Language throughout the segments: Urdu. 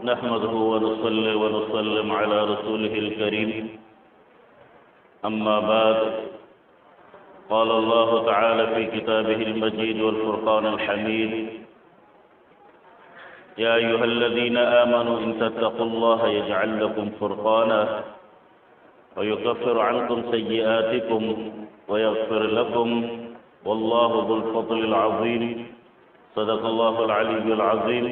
نحمده ونصلي ونسلم على رسوله الكريم أما بعد قال الله تعالى في كتابه المجيد والفرقان الحميد يا أيها الذين آمنوا إن تتقوا الله يجعل لكم فرقانا ويكفر عنكم سيئاتكم ويغفر لكم والله ذو الفضل العظيم صدق الله العلي العظيم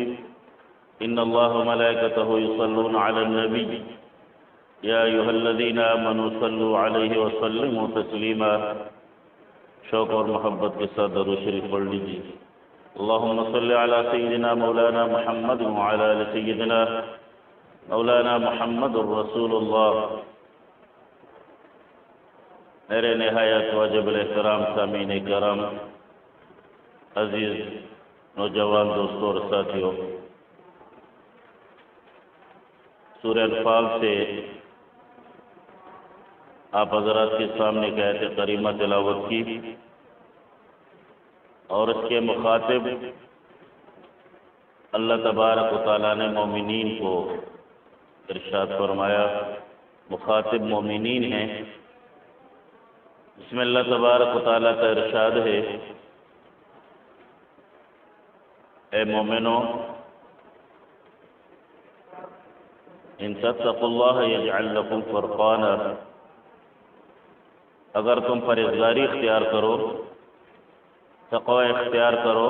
إن الله وملائكته يصلون على النبي يا أيها الذين آمنوا صلوا عليه وسلموا تسليما شوق اور محبت کے ساتھ درود شریف پڑھ لیجیے اللهم صل على سيدنا مولانا محمد وعلى آل سيدنا مولانا محمد رسول اللہ۔ میرے نہایت واجب الاحترام سامعین کرام، عزیز نوجوان دوستوں اور ساتھیوں، سورہ انفال سے آپ حضرات کے سامنے ایک آیت کریمہ تلاوت کی اور اس کے مخاطب اللہ تبارک و تعالیٰ نے مومنین کو ارشاد فرمایا، مخاطب مومنین ہیں۔ اس میں اللہ تبارک و تعالیٰ کا ارشاد ہے، اے مومنوں ان تتقوا اللہ یجعل لکم فرقانا، اگر تم پرہیزگاری اختیار کرو، تقوی اختیار کرو،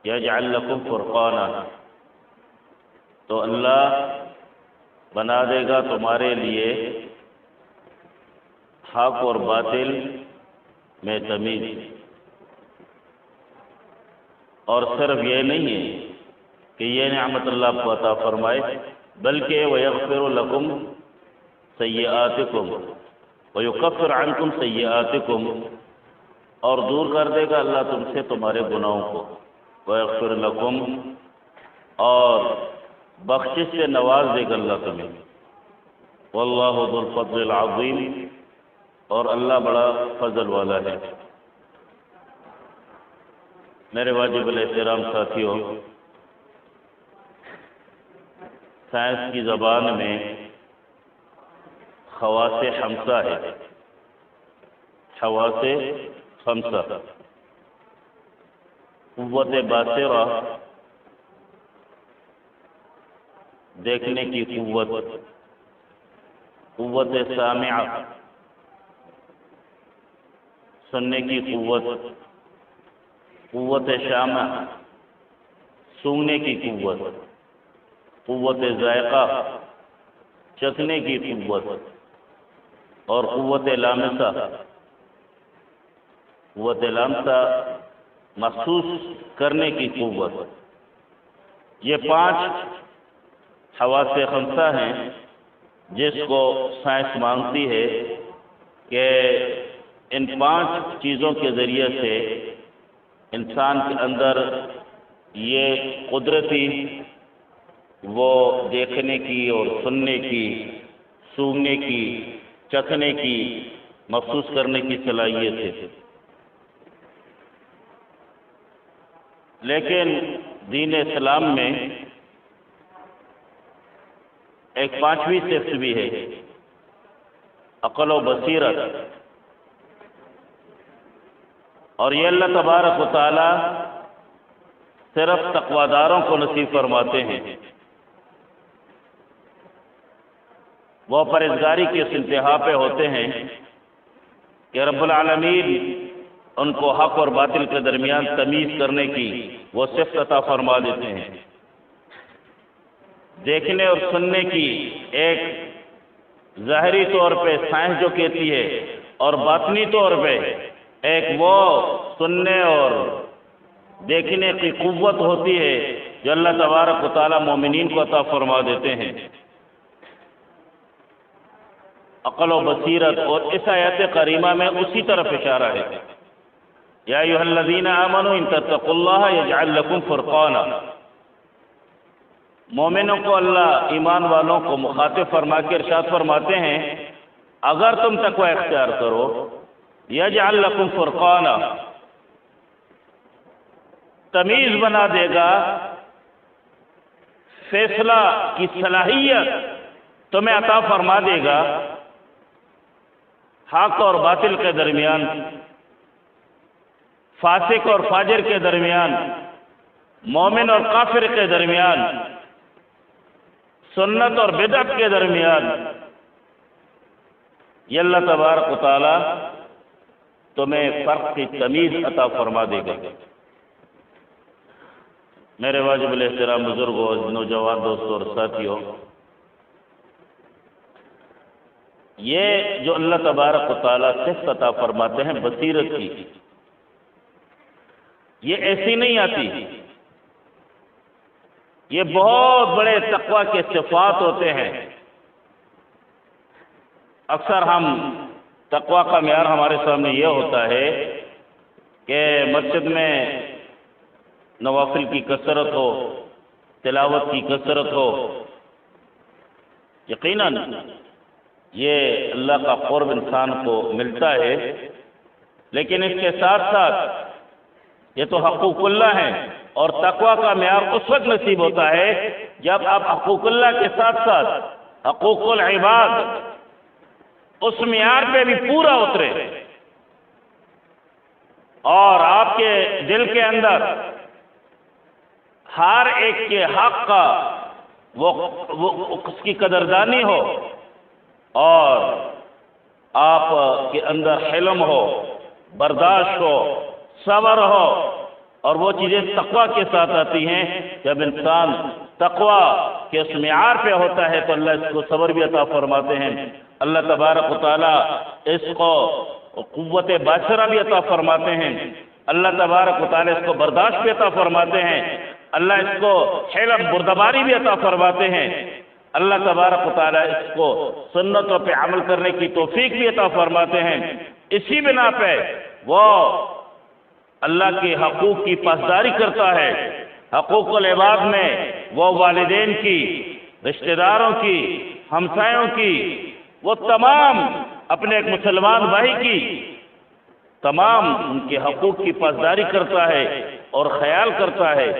یجعل لکم فرقانا، تو اللہ بنا دے گا تمہارے لیے حق اور باطل میں تمیز۔ اور صرف یہ نہیں ہے کہ یہ نعمت اللہ آپ کو عطا فرمائے، بلکہ وَيَغْفِرُ لَكُمْ سَيِّئَاتِكُمْ وَيُكَفِّرُ عَنْكُمْ سَيِّئَاتِكُمْ، اور دور کر دے گا اللہ تم سے تمہارے گناہوں کو، وَيَغْفِرُ لَكُمْ، اور بخشش سے نواز دے گا اللہ تمہیں، وَاللَّهُ ذُو الْفَضْلِ الْعَظِيمِ، اور اللہ بڑا فضل والا ہے۔ میرے واجب الاحترام ساتھیوں، سائنس کی زبان میں خواص خمسہ ہے، خواص خمسہ، قوت باصرہ دیکھنے کی قوت، قوت سامعہ سننے کی قوت، قوت شامہ سونگنے کی قوت، قوت ذائقہ چکھنے کی قوت، اور قوت لامسہ، قوت لامسہ محسوس کرنے کی قوت۔ یہ 5 حواس خمسہ ہیں جس کو سائنس مانگتی ہے کہ ان 5 چیزوں کے ذریعے سے انسان کے اندر یہ قدرتی وہ دیکھنے کی اور سننے کی، سونگنے کی، چکھنے کی، محسوس کرنے کی صلاحیت ہے۔ لیکن دین اسلام میں ایک 5ویں صفت بھی ہے، عقل و بصیرت، اور یہ اللہ تبارک و تعالی صرف تقویداروں کو نصیب فرماتے ہیں۔ وہ پرہیزگاری کی اس انتہا پہ ہوتے ہیں کہ رب العالمین ان کو حق اور باطل کے درمیان تمیز کرنے کی وہ صفت عطا فرما دیتے ہیں۔ دیکھنے اور سننے کی ایک ظاہری طور پہ سائنس جو کہتی ہے، اور باطنی طور پہ ایک وہ سننے اور دیکھنے کی قوت ہوتی ہے جو اللہ تبارک و تعالیٰ مومنین کو عطا فرما دیتے ہیں، عقل و بصیرت۔ اور اس آیت کریمہ میں اسی طرف اشارہ ہے، یا ایھا الذین آمنوا ان تتقوا اللہ یجعل لکم فرقانا، مومنوں کو اللہ ایمان والوں کو مخاطب فرما کے ارشاد فرماتے ہیں اگر تم تقوی اختیار کرو یجعل لکم فرقانا، تمیز بنا دے گا فیصلہ کی صلاحیت تمہیں عطا فرما دے گا، حق اور باطل کے درمیان، فاسق اور فاجر کے درمیان، مومن اور کافر کے درمیان، سنت اور بدعت کے درمیان، یہ اللہ تبارک و تعالی تمہیں فرق کی تمیز عطا فرما دے گا۔ میرے واجب الاحترام بزرگوں، نوجوان دوستوں اور ساتھیوں، یہ جو اللہ تبارک و تعالیٰ صفت عطا فرماتے ہیں بصیرت کی، یہ ایسی نہیں آتی، یہ بہت بڑے تقوی کے صفات ہوتے ہیں۔ اکثر ہم تقوی کا معیار ہمارے سامنے یہ ہوتا ہے کہ مسجد میں نوافل کی کثرت ہو، تلاوت کی کثرت ہو۔ یقیناً یہ اللہ کا قرب انسان کو ملتا ہے، لیکن اس کے ساتھ ساتھ یہ تو حقوق اللہ ہیں، اور تقوی کا معیار اس وقت نصیب ہوتا ہے جب آپ حقوق اللہ کے ساتھ ساتھ حقوق العباد اس معیار پہ بھی پورا اترے، اور آپ کے دل کے اندر ہر ایک کے حق کا وہ اس کی قدردانی ہو، اور آپ کے اندر حلم ہو، برداشت ہو، صبر ہو، اور وہ چیزیں تقوی کے ساتھ آتی ہیں۔ جب انسان تقوی کے اس معیار پہ ہوتا ہے تو اللہ اس کو صبر بھی عطا فرماتے ہیں، اللہ تبارک و تعالیٰ اس کو قوت باصرہ بھی عطا فرماتے ہیں، اللہ تبارک و تعالیٰ اس کو برداشت بھی عطا فرماتے ہیں، اللہ اس کو حلم بردباری بھی عطا فرماتے ہیں، اللہ تبارک و تعالیٰ اس کو سنتوں پہ عمل کرنے کی توفیق بھی عطا فرماتے ہیں۔ اسی بنا پہ وہ اللہ کے حقوق کی پاسداری کرتا ہے۔ حقوق العباد میں وہ والدین کی، رشتہ داروں کی، ہمسایوں کی، وہ تمام اپنے ایک مسلمان بھائی کی تمام ان کے حقوق کی پاسداری کرتا ہے اور خیال کرتا ہے۔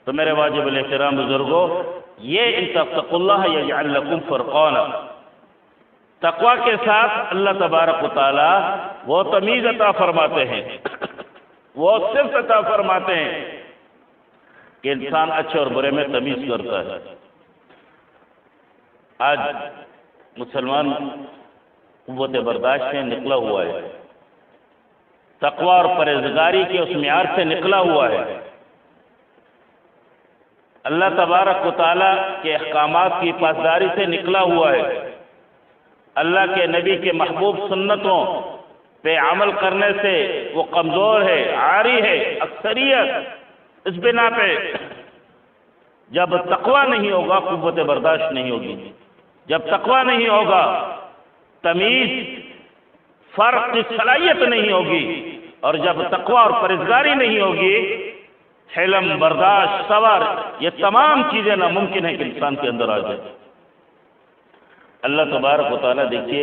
تو میرے واجب الاحترام بزرگوں، یہ ان تتقوا اللہ یجعل لکم فرقانا، تقوی کے ساتھ اللہ تبارک و تعالیٰ وہ تمیز عطا فرماتے ہیں، وہ صرف عطا فرماتے ہیں کہ انسان اچھے اور برے میں تمیز کرتا ہے۔ آج مسلمان قوت برداشت سے نکلا ہوا ہے، تقوی اور پرہیزگاری کے اس معیار سے نکلا ہوا ہے، اللہ تبارک و تعالیٰ کے احکامات کی پاسداری سے نکلا ہوا ہے، اللہ کے نبی کے محبوب سنتوں پہ عمل کرنے سے وہ کمزور ہے، عاری ہے، اکثریت۔ اس بنا پہ جب تقوی نہیں ہوگا قوت برداشت نہیں ہوگی، جب تقوی نہیں ہوگا تمیز فرق کی صلاحیت نہیں ہوگی، اور جب تقوی اور پرہیزگاری نہیں ہوگی حلم، برداشت، صبر، یہ تمام چیزیں ناممکن ہے کہ انسان کے اندر آ جائے۔ اللہ تبارک و تعالیٰ دیکھیے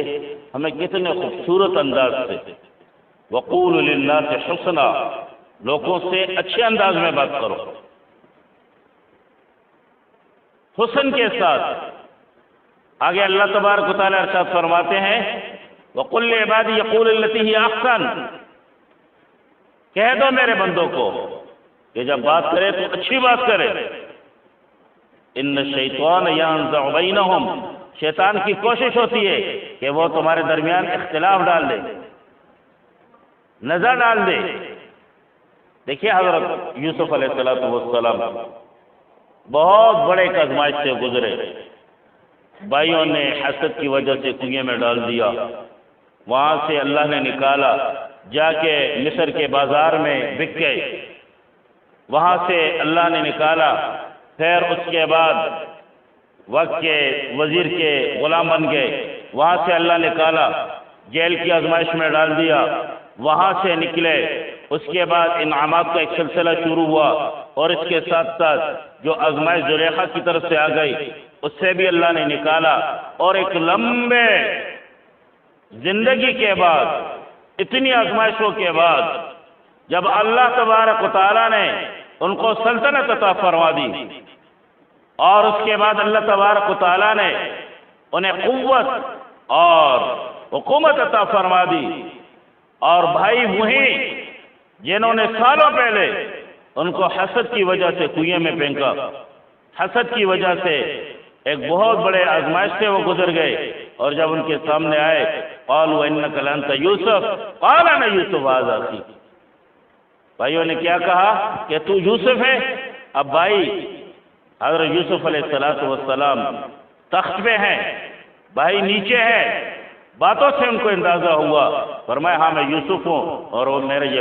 ہمیں کتنے خوبصورت انداز سے وَقُولُوا لِلنَّاسِ حُسْنًا، لوگوں سے اچھے انداز میں بات کرو، حسن کے ساتھ۔ آگے اللہ تبارک و تعالیٰ ارشاد فرماتے ہیں وَقُلْ لِعِبَادِي يَقُولُوا الَّتِي هِيَ أَحْسَنُ، کہہ دو میرے بندوں کو کہ جب بات کرے تو اچھی بات کرے۔ إِنَّ الشَّيْطَانَ يَنزَعُ بَيْنَهُمْ، شیطان کی کوشش ہوتی ہے کہ وہ تمہارے درمیان اختلاف ڈال دے، نظر ڈال دے۔ دیکھیے حضرت یوسف علیہ السلام بہت بڑے ایک آزمائش سے گزرے، بھائیوں نے حسد کی وجہ سے کنویں میں ڈال دیا، وہاں سے اللہ نے نکالا، جا کے مصر کے بازار میں بک گئے، وہاں سے اللہ نے نکالا، پھر اس کے بعد وقت کے وزیر کے غلام بن گئے، وہاں سے اللہ نکالا، جیل کی آزمائش میں ڈال دیا، وہاں سے نکلے، اس کے بعد انعامات کا ایک سلسلہ شروع ہوا، اور اس کے ساتھ ساتھ جو آزمائش زلیخا کی طرف سے آ گئی اس سے بھی اللہ نے نکالا، اور ایک لمبے زندگی کے بعد، اتنی آزمائشوں کے بعد جب اللہ تبارک و تعالیٰ نے ان کو سلطنت عطا فرما دی، اور اس کے بعد اللہ تبارک و تعالیٰ نے انہیں قوت اور حکومت عطا فرما دی، اور بھائی وہی جنہوں نے سالوں پہلے ان کو حسد کی وجہ سے کنویں میں پھینکا، حسد کی وجہ سے ایک بہت بڑے آزمائش سے وہ گزر گئے، اور جب ان کے سامنے آئے قالوا انک لانت یوسف قال انا یوسف ھذا اخی، بھائیوں نے کیا کہا کہ تو یوسف ہے؟ اب بھائی حضرت یوسف علیہ السلام تخت پہ ہیں، بھائی نیچے ہے، باتوں سے ان کو اندازہ ہوا، فرمایا ہاں میں یوسف ہوں اور وہ میرا یہ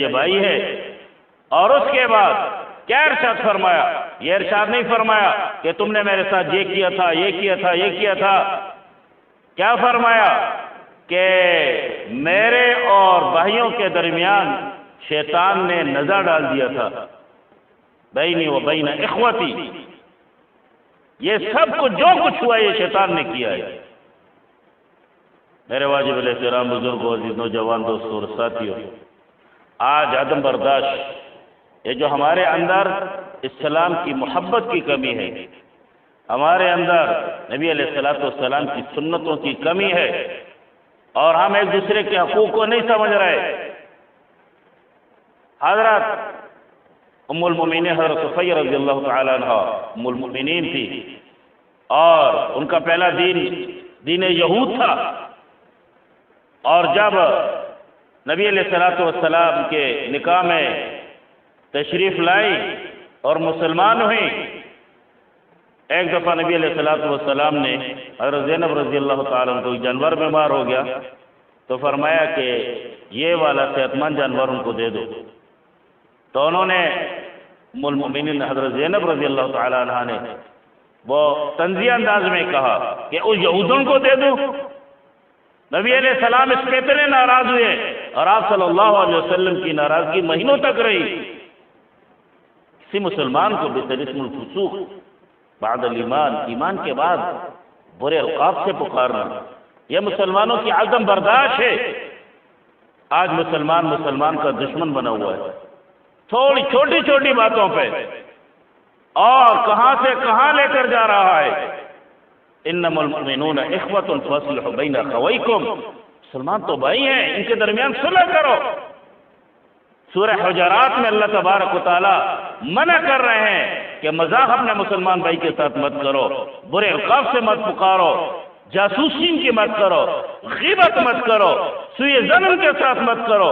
بھائی ہے۔ اور اس کے بعد کیا ارشاد فرمایا؟ یہ ارشاد نہیں فرمایا کہ تم نے میرے ساتھ یہ کیا تھا، یہ کیا تھا، یہ کیا تھا، کیا فرمایا کہ میرے اور بھائیوں کے درمیان شیطان نے نزع ڈال دیا تھا، بینی و بین اخوتی، یہ سب کچھ جو کچھ ہوا یہ شیطان نے کیا ہے۔ میرے واجب الاحترام بزرگوں، عزیز نوجوان دوستوں اور ساتھیوں، آج عدم برداشت، یہ جو ہمارے اندر اسلام کی محبت کی کمی ہے، ہمارے اندر نبی علیہ السلام کی سنتوں کی کمی ہے، اور ہم ایک دوسرے کے حقوق کو نہیں سمجھ رہے۔ حضرت ام المؤمنین حضرت صفیہ رضی اللہ تعالی عنہ ام المؤمنین تھی، اور ان کا پہلا دین یہود تھا، اور جب نبی علیہ السلام کے نکاح میں تشریف لائی اور مسلمان ہوئی، ایک دفعہ نبی علیہ السلام نے حضرت زینب رضی اللہ تعالیٰ عنہ کو جانور بیمار ہو گیا تو فرمایا کہ یہ والا صحت مند جانور ان کو دے دو، تو انہوں نے ام المؤمنین حضرت زینب رضی اللہ تعالیٰ عنہ نے وہ طنزیہ انداز میں کہا کہ اس یہودوں کو دے دو۔ نبی علیہ السلام اس پہ اتنے ناراض ہوئے، اور آپ صلی اللہ علیہ وسلم کی ناراضگی مہینوں تک رہی۔ کسی مسلمان کو باسم الفسوق بعد الایمان، ایمان کے بعد برے القاب سے پکارنا، یہ مسلمانوں کی عدم برداشت ہے۔ آج مسلمان کا دشمن بنا ہوا ہے، تھوڑی چھوٹی چھوٹی باتوں پہ، اور کہاں سے کہاں لے کر جا رہا ہے۔ انما المؤمنون اخوۃ فاصلحوا بین اخویکم، مسلمان تو بھائی ہیں، ان کے درمیان صلح کرو۔ سورہ حجرات میں اللہ تبارک و تعالی منع کر رہے ہیں کہ مذاق اپنے مسلمان بھائی کے ساتھ مت کرو، برے القاب سے مت پکارو، جاسوسی کی مت کرو، غیبت مت کرو، سوء ظن کے ساتھ مت کرو،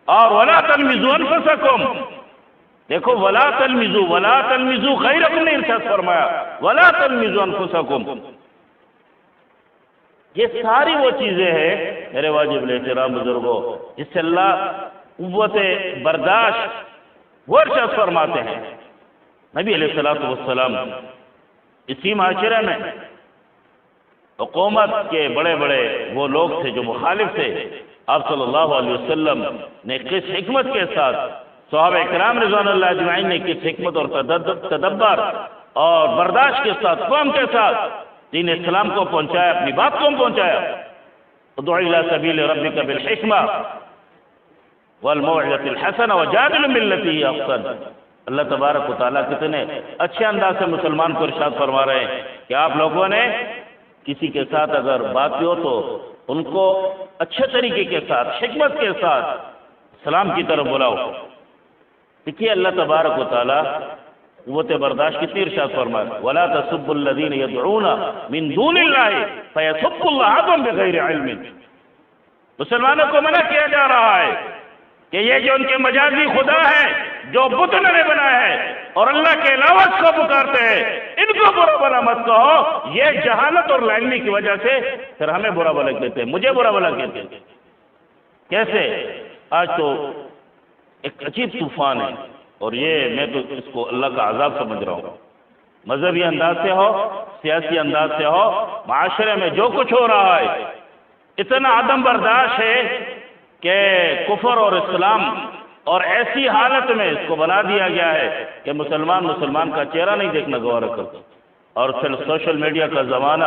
اور ولا تلمزوا انفسکم، دیکھو ولا تلمزوا غیرکم نے ارشاد فرمایا، ولا تلمزوا انفسکم۔ یہ ساری وہ چیزیں ہیں میرے واجب الاحترام بزرگوں جس سے اللہ قوت برداشت وہ ارشاد فرماتے ہیں۔ نبی علیہ السلام اسی معاشرے میں حکومت کے بڑے بڑے وہ لوگ تھے جو مخالف تھے، آپ صلی اللہ علیہ وسلم نے کس حکمت کے ساتھ، صحابہ کرام رضوان اللہ اجمعین نے کس حکمت اور تدبر اور برداشت کے ساتھ، قوم کے ساتھ دین اسلام کو پہنچایا، اپنی بات کو پہنچایا۔ ادع الی سبیل ربک بالحکمہ والموعظۃ الحسنہ وجادل باللتی ہی احسن۔ اللہ تبارک و تعالیٰ کتنے اچھے انداز سے مسلمان کو ارشاد فرما رہے ہیں کہ آپ لوگوں نے کسی کے ساتھ اگر بات ہو تو ان کو اچھے طریقے کے ساتھ، حکمت کے ساتھ اسلام کی طرف بلاؤ۔ دیکھیے اللہ تبارک و تعالیٰ قوت برداشت کتنی ارشاد فرمایا، وَلَا تَسُبُّوا الَّذِينَ يَدْعُونَ مِن دُونِ اللَّهِ فَيَسُبُّوا اللَّهَ عَدْوًا بِغَيْرِ عِلْمٍ۔ مسلمانوں کو منع کیا جا رہا ہے کہ یہ جو ان کے مجازی خدا ہیں، جو بت انہوں نے بنایا ہے اور اللہ کے علاوہ اس کو پکارتے ہیں، ان کو برا بلا مت کہو۔ یہ جہالت اور لائنی کی وجہ سے پھر ہمیں برا بلا کہتے ہیں، مجھے برا بلا کہتے ہیں۔ کیسے؟ آج تو ایک عجیب طوفان ہے، اور یہ میں تو اس کو اللہ کا عذاب سمجھ رہا ہوں۔ مذہبی انداز سے ہو، سیاسی انداز سے ہو، معاشرے میں جو کچھ ہو رہا ہے، اتنا عدم برداشت ہے کہ کفر اور اسلام اور ایسی حالت میں اس کو بنا دیا گیا ہے کہ مسلمان کا چہرہ نہیں دیکھنا گوارا کرتا۔ اور پھر سوشل میڈیا کا زمانہ،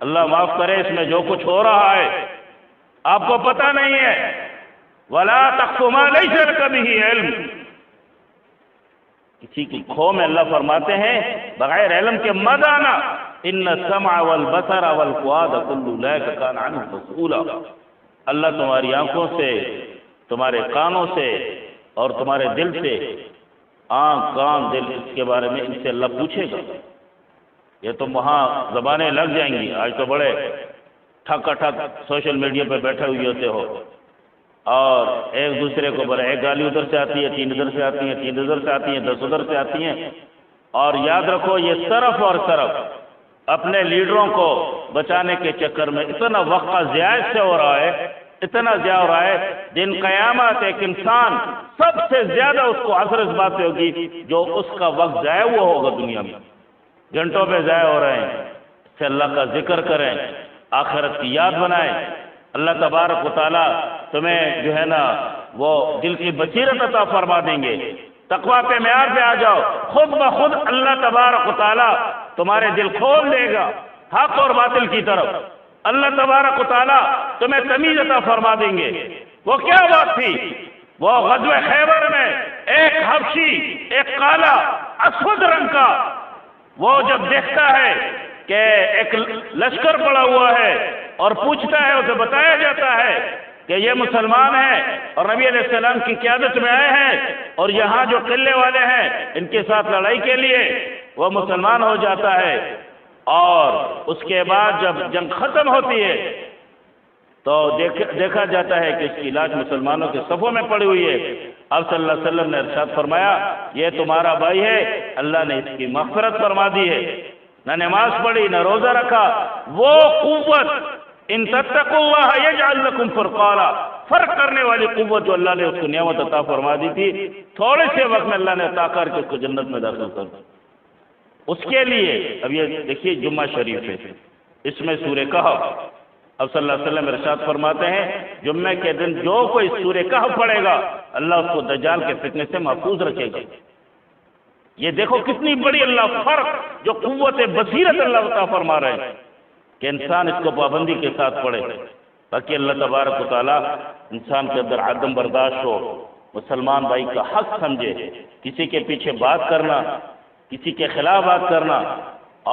اللہ معاف کرے، اس میں جو کچھ ہو رہا ہے آپ کو پتہ نہیں ہے۔ وَلَا تَقْفُ مَا لَيْسَ لَكَ بِهِ عِلْمٌ، اسی کی کھو میں اللہ فرماتے ہیں بغیر علم کے مت آنا، ان السمع والبصر والفؤاد كل اولئک کان عنہ مسئولا۔ اللہ تمہاری آنکھوں سے، تمہارے کانوں سے اور تمہارے دل سے، آنکھ کان دل، اس کے بارے میں ان سے اللہ پوچھے گا۔ یہ تو وہاں زبانیں لگ جائیں گی، آج تو بڑے ٹھک ٹھک سوشل میڈیا پہ بیٹھے ہوئے ہوتے ہو اور ایک دوسرے کو بڑے، ایک گالی ادھر سے آتی ہے، 3 ادھر سے آتی ہیں، 3 ادھر سے آتی ہیں، 10 ادھر سے آتی ہیں، اور یاد رکھو یہ صرف اور صرف اپنے لیڈروں کو بچانے کے چکر میں اتنا وقت ضیاع سے ہو رہا ہے، اتنا ضیاع ہو رہا ہے۔ دن قیامت ایک انسان سب سے زیادہ اس کو اثر اس بات پہ ہوگی جو اس کا وقت ضائع ہوا ہوگا دنیا میں، گھنٹوں پہ ضائع ہو رہے ہیں۔ اس سے اللہ کا ذکر کریں، آخرت کی یاد بنائیں۔ اللہ تبارک و تعالیٰ تمہیں جو ہے نا وہ دل کی بصیرت عطا فرما دیں گے۔ تقویٰ پہ معیار پہ آ جاؤ، خود بخود اللہ تبارک و تعالیٰ تمہارے دل کھول دے گا حق اور باطل کی طرف۔ اللہ تبارک و تعالیٰ تمہیں تمیز عطا فرما دیں گے۔ وہ کیا بات تھی؟ وہ غزوہ خیبر میں ایک حبشی، ایک کالا اسود رنگ کا، وہ جب دیکھتا ہے کہ ایک لشکر پڑا ہوا ہے اور پوچھتا ہے، اسے بتایا جاتا ہے کہ یہ مسلمان ہیں اور نبی علیہ السلام کی قیادت میں آئے ہیں اور یہاں جو قلعے والے ہیں ان کے ساتھ لڑائی کے لیے، وہ مسلمان ہو جاتا ہے۔ اور اس کے بعد جب جنگ ختم ہوتی ہے تو دیکھا جاتا ہے کہ اس کی لاش مسلمانوں کے صفوں میں پڑی ہوئی ہے۔ اب صلی اللہ علیہ وسلم نے ارشاد فرمایا یہ تمہارا بھائی ہے، اللہ نے اس کی مغفرت فرما دی ہے۔ نہ نماز پڑھی، نہ روزہ رکھا، وہ قوت ان تتقوا اللہ یجعل لکم فرقانا، فرق کرنے والی قوت جو اللہ نے اس کو نعمت عطا فرما دی تھی، تھوڑے سے وقت میں اللہ نے عطا کر کے اس کو جنت میں داخل کر دیا۔ اس کے لیے اب یہ دیکھیے جمعہ شریف ہے، اس میں سورہ کہف، اب صلی اللہ علیہ وسلم ارشاد فرماتے ہیں جمعے کے دن جو کوئی سورہ کہف پڑھے گا اللہ اس کو دجال کے فتنے سے محفوظ رکھے گا۔ یہ دیکھو کتنی بڑی اللہ فرق، جو قوت بصیرت اللہ عطا فرما رہے ہیں کہ انسان اس کو پابندی کے ساتھ پڑھے، تاکہ اللہ تبارک و تعالیٰ انسان کے اندر عدم برداشت ہو، مسلمان بھائی کا حق سمجھے۔ کسی کے پیچھے بات کرنا، کسی کے خلاف بات کرنا،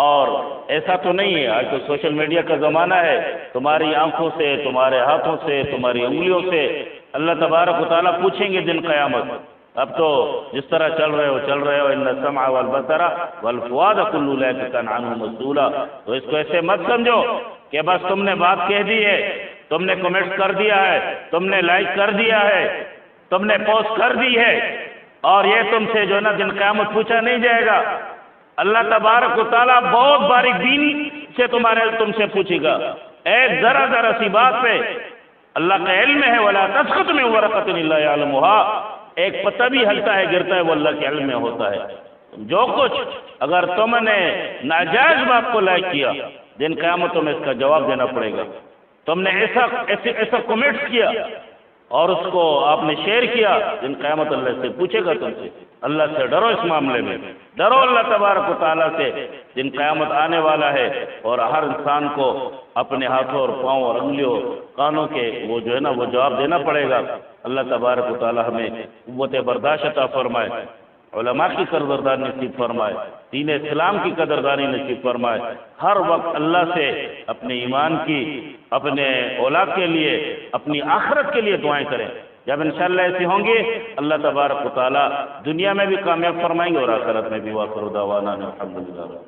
اور ایسا تو نہیں ہے، آج تو سوشل میڈیا کا زمانہ ہے، تمہاری آنکھوں سے، تمہارے ہاتھوں سے، تمہاری انگلیوں سے اللہ تبارک و تعالیٰ پوچھیں گے دن قیامت۔ اب تو جس طرح چل رہے ہو ان السمع والبصر والفؤاد كل اولئک کان عنہ مسئولا، تو اس کو ایسے مت سمجھو کہ بس تم نے بات کہہ دی ہے، تم نے کمنٹ کر دیا ہے، تم نے لائک کر دیا ہے، تم نے پوسٹ کر دی ہے، اور یہ تم سے جو ہے نا دن قیامت پوچھا نہیں جائے گا۔ اللہ تبارک و تعالیٰ بہت باریک بینی سے تم سے پوچھے گا۔ ایک ذرا سی بات پہ اللہ کا علم ہے، وَلَا تَسْقُطُ مِنْ وَرَقَةٍ إِلَّا يَعْلَمُهَا، ایک پتہ بھی ہلتا ہے گرتا ہے وہ اللہ کے علم میں ہوتا ہے۔ جو کچھ اگر تم نے ناجائز بات کو لائک کیا، دن قیامت میں اس کا جواب دینا پڑے گا۔ تم نے ایسا کمنٹ کیا اور اس کو آپ نے شیئر کیا، دن قیامت اللہ سے پوچھے گا تم سے۔ اللہ سے ڈرو، اس معاملے میں ڈرو اللہ تبارک و تعالیٰ سے۔ دن قیامت آنے والا ہے اور ہر انسان کو اپنے ہاتھوں اور پاؤں اور انگلیوں کانوں کے وہ جو ہے نا وہ جواب دینا پڑے گا۔ اللہ تبارک و تعالیٰ ہمیں قوت برداشت عطا فرمائے، علماء کی قدردانی نصیب فرمائے، دین اسلام کی قدردانی نصیب فرمائے۔ ہر وقت اللہ سے اپنے ایمان کی، اپنے اولاد کے لیے، اپنی آخرت کے لیے دعائیں کریں۔ جب انشاءاللہ ایسی ہوں گے اللہ تبارک و تعالیٰ دنیا میں بھی کامیاب فرمائیں گے اور آخرت میں بھی۔ وآخر دعوانا الحمدللہ۔